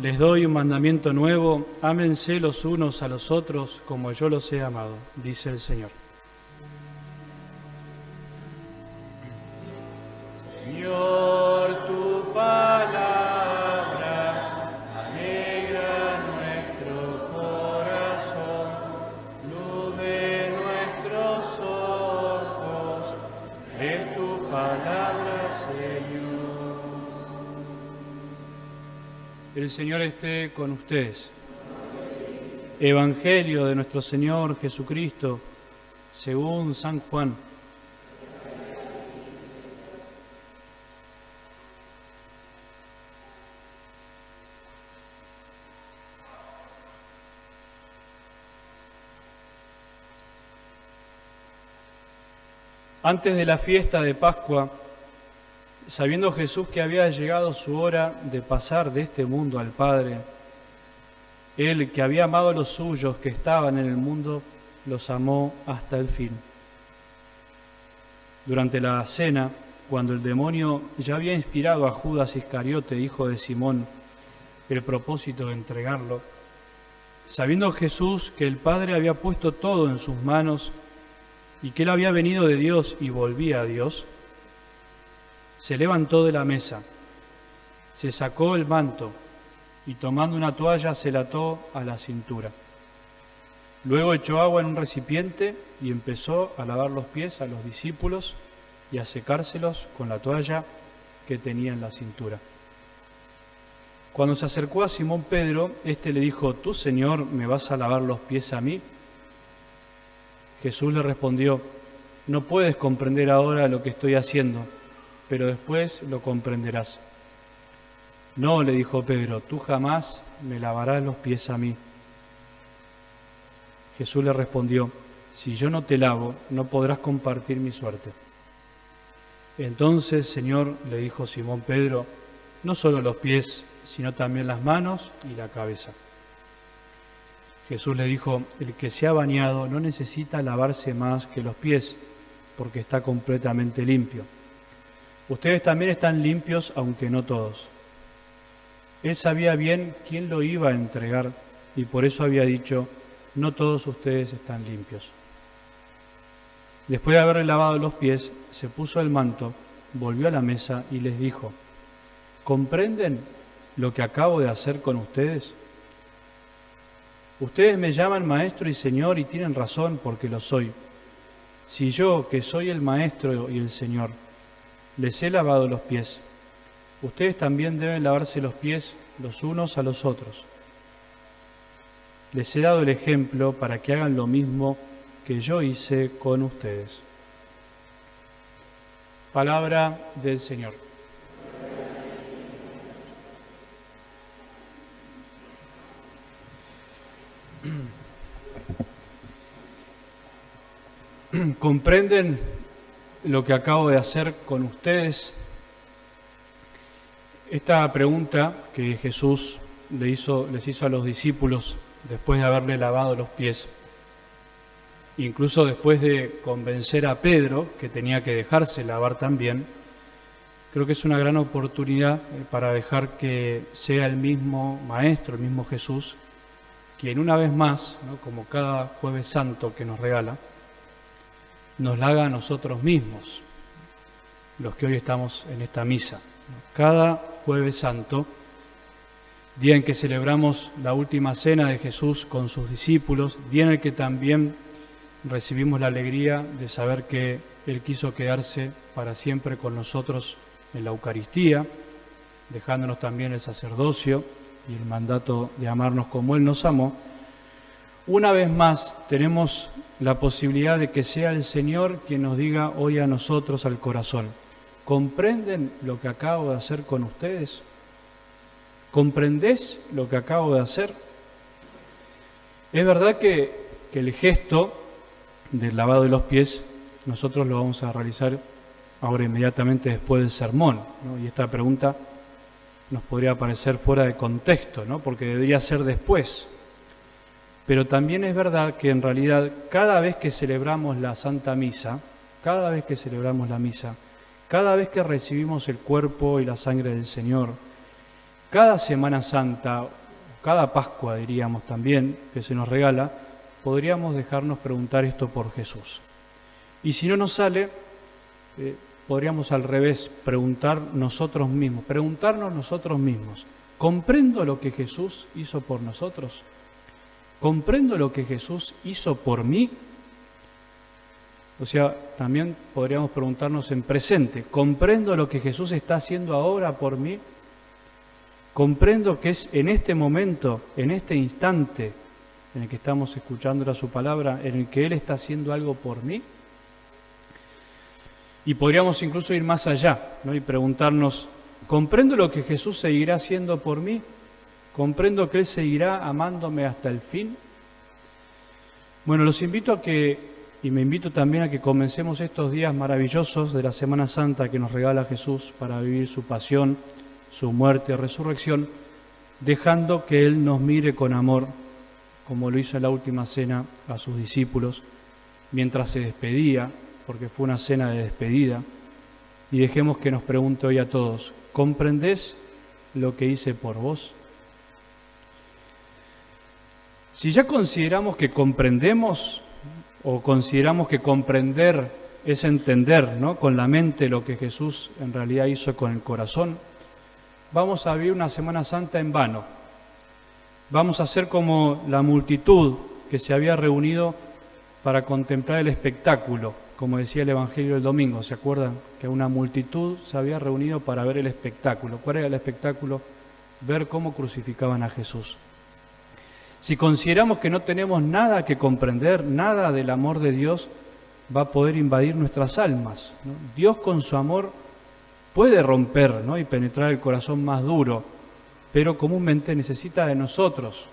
Les doy un mandamiento nuevo, ámense los unos a los otros como yo los he amado, dice el Señor. Señor, tu palabra alegra nuestro corazón, luz de nuestros ojos, es tu palabra, Señor. El Señor esté con ustedes. Evangelio de nuestro Señor Jesucristo, según San Juan. Antes de la fiesta de Pascua, sabiendo Jesús que había llegado su hora de pasar de este mundo al Padre, Él que había amado a los suyos que estaban en el mundo, los amó hasta el fin. Durante la cena, cuando el demonio ya había inspirado a Judas Iscariote, hijo de Simón, el propósito de entregarlo, sabiendo Jesús que el Padre había puesto todo en sus manos y que Él había venido de Dios y volvía a Dios, se levantó de la mesa, se sacó el manto y tomando una toalla se la ató a la cintura. Luego echó agua en un recipiente y empezó a lavar los pies a los discípulos y a secárselos con la toalla que tenía en la cintura. Cuando se acercó a Simón Pedro, éste le dijo: ¿Tú, Señor, me vas a lavar los pies a mí? Jesús le respondió: no puedes comprender ahora lo que estoy haciendo, pero después lo comprenderás. No, le dijo Pedro, tú jamás me lavarás los pies a mí. Jesús le respondió: si yo no te lavo, no podrás compartir mi suerte. Entonces, Señor, le dijo Simón Pedro, no solo los pies, sino también las manos y la cabeza. Jesús le dijo: el que se ha bañado no necesita lavarse más que los pies, porque está completamente limpio. Ustedes también están limpios, aunque no todos. Él sabía bien quién lo iba a entregar y por eso había dicho: no todos ustedes están limpios. Después de haberle lavado los pies, se puso el manto, volvió a la mesa y les dijo: ¿comprenden lo que acabo de hacer con ustedes? Ustedes me llaman maestro y señor y tienen razón porque lo soy. Si yo, que soy el maestro y el señor, les he lavado los pies, ustedes también deben lavarse los pies los unos a los otros. Les he dado el ejemplo para que hagan lo mismo que yo hice con ustedes. Palabra del Señor. ¿Comprenden lo que acabo de hacer con ustedes? Esta pregunta que Jesús les hizo a los discípulos después de haberle lavado los pies, incluso después de convencer a Pedro que tenía que dejarse lavar también, creo que es una gran oportunidad para dejar que sea el mismo Maestro, el mismo Jesús, quien una vez más, ¿no?, como cada Jueves Santo que nos regala, nos la haga a nosotros mismos, los que hoy estamos en esta misa. Cada Jueves Santo, día en que celebramos la última cena de Jesús con sus discípulos, día en el que también recibimos la alegría de saber que Él quiso quedarse para siempre con nosotros en la Eucaristía, dejándonos también el sacerdocio y el mandato de amarnos como Él nos amó. Una vez más tenemos la posibilidad de que sea el Señor quien nos diga hoy a nosotros al corazón: ¿comprenden lo que acabo de hacer con ustedes? ¿Comprendés lo que acabo de hacer? Es verdad que el gesto del lavado de los pies nosotros lo vamos a realizar ahora inmediatamente después del sermón, ¿no? Y esta pregunta nos podría parecer fuera de contexto, ¿no?, porque debería ser después. Pero también es verdad que en realidad cada vez que celebramos la Santa Misa, cada vez que celebramos la misa, cada vez que recibimos el cuerpo y la sangre del Señor, cada Semana Santa, cada Pascua diríamos también, que se nos regala, podríamos dejarnos preguntar esto por Jesús. Y si no nos sale, podríamos al revés preguntarnos nosotros mismos, ¿comprendo lo que Jesús hizo por nosotros? ¿Comprendo lo que Jesús hizo por mí? O sea, también podríamos preguntarnos en presente, ¿comprendo lo que Jesús está haciendo ahora por mí? ¿Comprendo que es en este momento, en este instante en el que estamos escuchando su palabra, en el que Él está haciendo algo por mí? Y podríamos incluso ir más allá, ¿no? Y preguntarnos, ¿comprendo lo que Jesús seguirá haciendo por mí? ¿Comprendo que Él seguirá amándome hasta el fin? Bueno, los invito a que, y me invito también a que comencemos estos días maravillosos de la Semana Santa que nos regala Jesús para vivir su pasión, su muerte y resurrección, dejando que Él nos mire con amor, como lo hizo en la última cena a sus discípulos, mientras se despedía, porque fue una cena de despedida, y dejemos que nos pregunte hoy a todos, ¿comprendés lo que hice por vos? Si ya consideramos que comprendemos, o consideramos que comprender es entender, ¿no?, con la mente lo que Jesús en realidad hizo con el corazón, vamos a vivir una Semana Santa en vano. Vamos a ser como la multitud que se había reunido para contemplar el espectáculo, como decía el Evangelio del domingo. ¿Se acuerdan? Que una multitud se había reunido para ver el espectáculo. ¿Cuál era el espectáculo? Ver cómo crucificaban a Jesús. Si consideramos que no tenemos nada que comprender, nada del amor de Dios va a poder invadir nuestras almas, ¿no? Dios con su amor puede romper, ¿no?, y penetrar el corazón más duro, pero comúnmente necesita de nosotros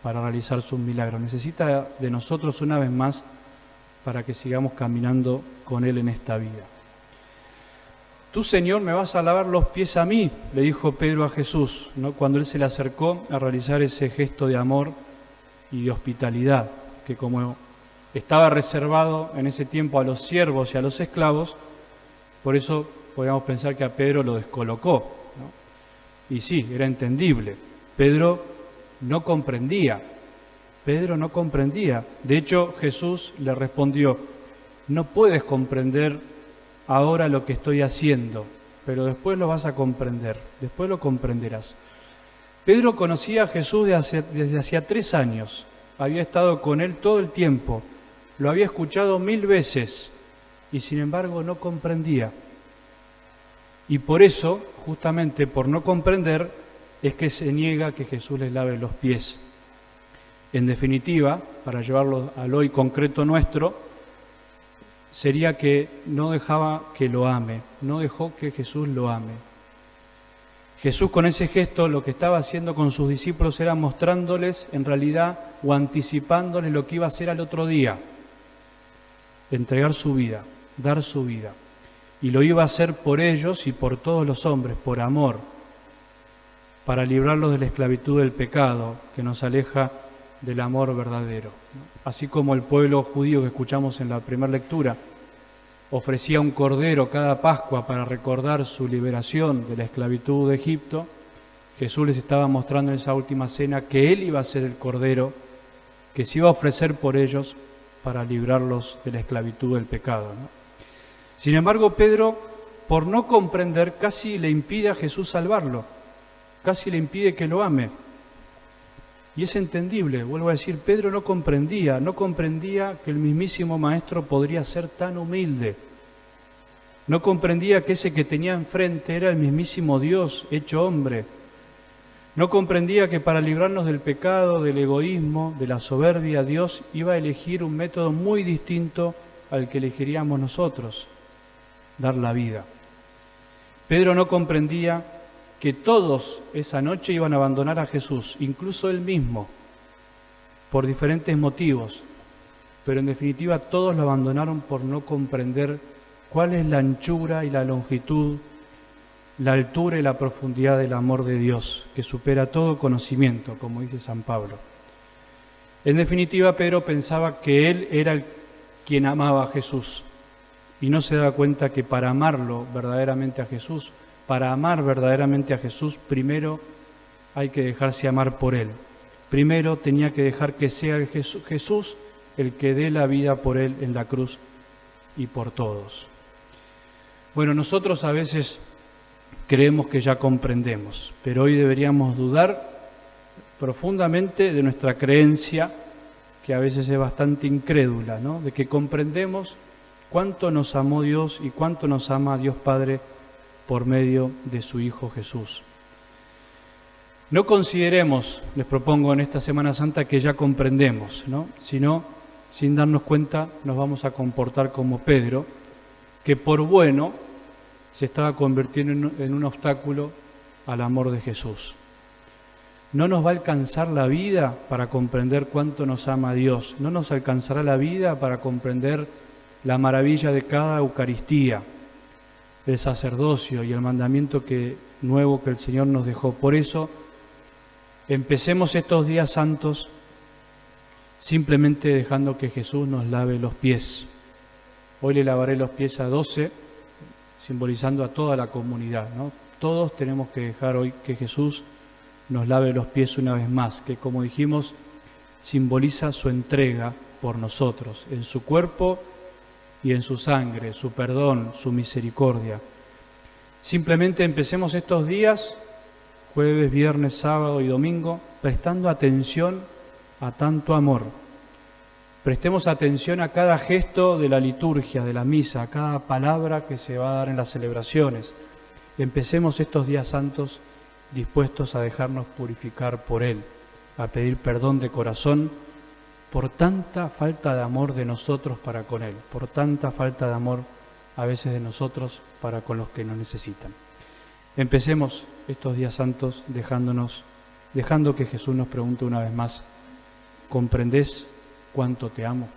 para realizar sus milagros. Necesita de nosotros una vez más para que sigamos caminando con Él en esta vida. Tú, Señor, me vas a lavar los pies a mí, le dijo Pedro a Jesús, ¿no?, cuando Él se le acercó a realizar ese gesto de amor y de hospitalidad, que como estaba reservado en ese tiempo a los siervos y a los esclavos, por eso podríamos pensar que a Pedro lo descolocó, ¿no? Y sí, era entendible. Pedro no comprendía. De hecho, Jesús le respondió, no puedes comprender ahora lo que estoy haciendo, pero después lo vas a comprender, después lo comprenderás. Pedro conocía a Jesús desde hacía 3 años, había estado con Él todo el tiempo, lo había escuchado 1000 veces y sin embargo no comprendía. Y por eso, justamente por no comprender, es que se niega que Jesús les lave los pies. En definitiva, para llevarlo al hoy concreto nuestro, sería que no dejaba que lo ame, no dejó que Jesús lo ame. Jesús con ese gesto lo que estaba haciendo con sus discípulos era mostrándoles en realidad o anticipándoles lo que iba a hacer al otro día, entregar su vida, dar su vida. Y lo iba a hacer por ellos y por todos los hombres, por amor, para librarlos de la esclavitud del pecado que nos aleja del amor verdadero. Así como el pueblo judío que escuchamos en la primera lectura ofrecía un cordero cada Pascua para recordar su liberación de la esclavitud de Egipto, Jesús les estaba mostrando en esa última cena que Él iba a ser el cordero que se iba a ofrecer por ellos para librarlos de la esclavitud del pecado, ¿no? Sin embargo, Pedro, por no comprender, casi le impide a Jesús salvarlo, casi le impide que lo ame. Y es entendible, vuelvo a decir, Pedro no comprendía que el mismísimo Maestro podría ser tan humilde. No comprendía que ese que tenía enfrente era el mismísimo Dios hecho hombre. No comprendía que para librarnos del pecado, del egoísmo, de la soberbia, Dios iba a elegir un método muy distinto al que elegiríamos nosotros, dar la vida. Pedro no comprendía que todos esa noche iban a abandonar a Jesús, incluso él mismo, por diferentes motivos, pero en definitiva todos lo abandonaron por no comprender cuál es la anchura y la longitud, la altura y la profundidad del amor de Dios, que supera todo conocimiento, como dice San Pablo. En definitiva, Pedro pensaba que él era quien amaba a Jesús y no se daba cuenta que para amarlo verdaderamente a Jesús, para amar verdaderamente a Jesús, primero hay que dejarse amar por Él. Primero tenía que dejar que sea Jesús el que dé la vida por Él en la cruz y por todos. Bueno, nosotros a veces creemos que ya comprendemos, pero hoy deberíamos dudar profundamente de nuestra creencia, que a veces es bastante incrédula, ¿no? De que comprendemos cuánto nos amó Dios y cuánto nos ama Dios Padre por medio de su Hijo Jesús. No consideremos, les propongo en esta Semana Santa, que ya comprendemos, ¿no? Sino, sin darnos cuenta, nos vamos a comportar como Pedro, que por bueno se estaba convirtiendo en un obstáculo al amor de Jesús. No nos va a alcanzar la vida para comprender cuánto nos ama Dios, no nos alcanzará la vida para comprender la maravilla de cada Eucaristía, el sacerdocio y el mandamiento nuevo que el Señor nos dejó. Por eso, empecemos estos días santos simplemente dejando que Jesús nos lave los pies. Hoy le lavaré los pies a 12, simbolizando a toda la comunidad, ¿no? Todos tenemos que dejar hoy que Jesús nos lave los pies una vez más, que como dijimos, simboliza su entrega por nosotros, en su cuerpo y en su sangre, su perdón, su misericordia. Simplemente empecemos estos días, jueves, viernes, sábado y domingo, prestando atención a tanto amor. Prestemos atención a cada gesto de la liturgia, de la misa, a cada palabra que se va a dar en las celebraciones. Empecemos estos días santos dispuestos a dejarnos purificar por Él, a pedir perdón de corazón por tanta falta de amor de nosotros para con Él, por tanta falta de amor a veces de nosotros para con los que nos necesitan. Empecemos estos días santos dejando que Jesús nos pregunte una vez más: ¿comprendés cuánto te amo?